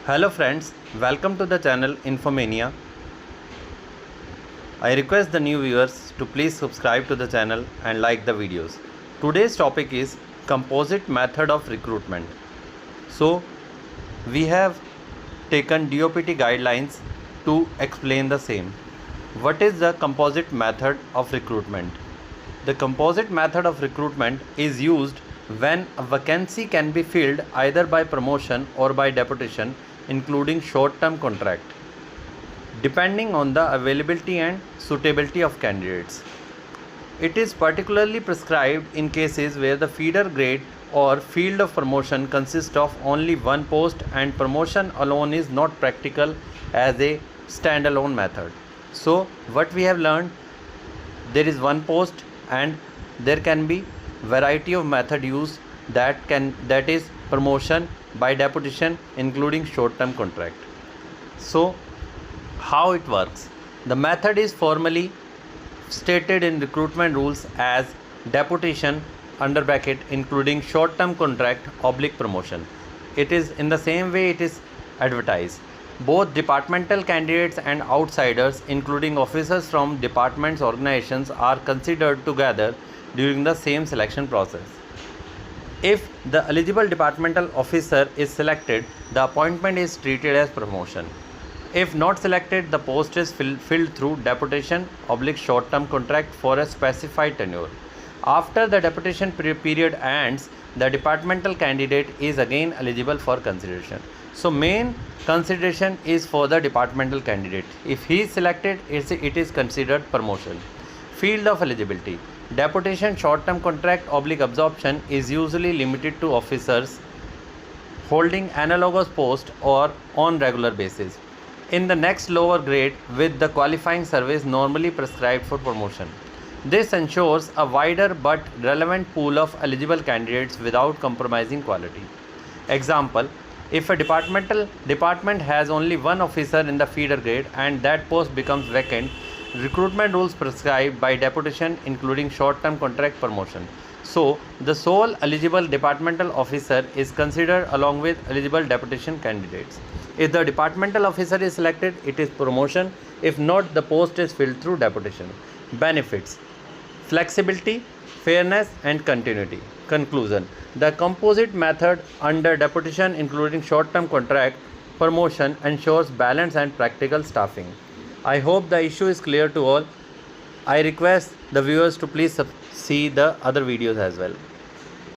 Hello friends, welcome to the channel Infomania. I request the new viewers to please subscribe to the channel and like the videos. Today's topic is composite method of recruitment. So we have taken DOPT guidelines to explain the same. What is the composite method of recruitment? The composite method of recruitment is used when a vacancy can be filled either by promotion or by deputation, including short-term contract, depending on the availability and suitability of candidates. It is particularly prescribed in cases where the feeder grade or field of promotion consists of only one post and promotion alone is not practical as a standalone method. So what we have learned, there is one post and there can be variety of method used that is promotion by deputation, including short-term contract. So how it works? The method is formally stated in recruitment rules as deputation under bracket including short-term contract oblique promotion. It is in the same way it is advertised. Both departmental candidates and outsiders, including officers from departments organizations, are considered together during the same selection process. If the eligible departmental officer is selected, the appointment is treated as promotion. If not selected, the post is filled through deputation oblique short-term contract for a specified tenure. After the deputation period ends, the departmental candidate is again eligible for consideration. So main consideration is for the departmental candidate. If he is selected, it is considered promotion. Field of eligibility. Deputation short-term contract oblique absorption is usually limited to officers holding analogous post or on regular basis in the next lower grade with the qualifying service normally prescribed for promotion. This ensures a wider but relevant pool of eligible candidates without compromising quality. Example: if a department has only one officer in the feeder grade and that post becomes vacant, recruitment rules prescribed by deputation including short-term contract promotion. So the sole eligible departmental officer is considered along with eligible deputation candidates. If the departmental officer is selected, it is promotion. If not, the post is filled through deputation. Benefits: flexibility, fairness and continuity. Conclusion: the composite method under deputation including short-term contract promotion ensures balance and practical staffing. I hope the issue is clear to all. I request the viewers to please see the other videos as well.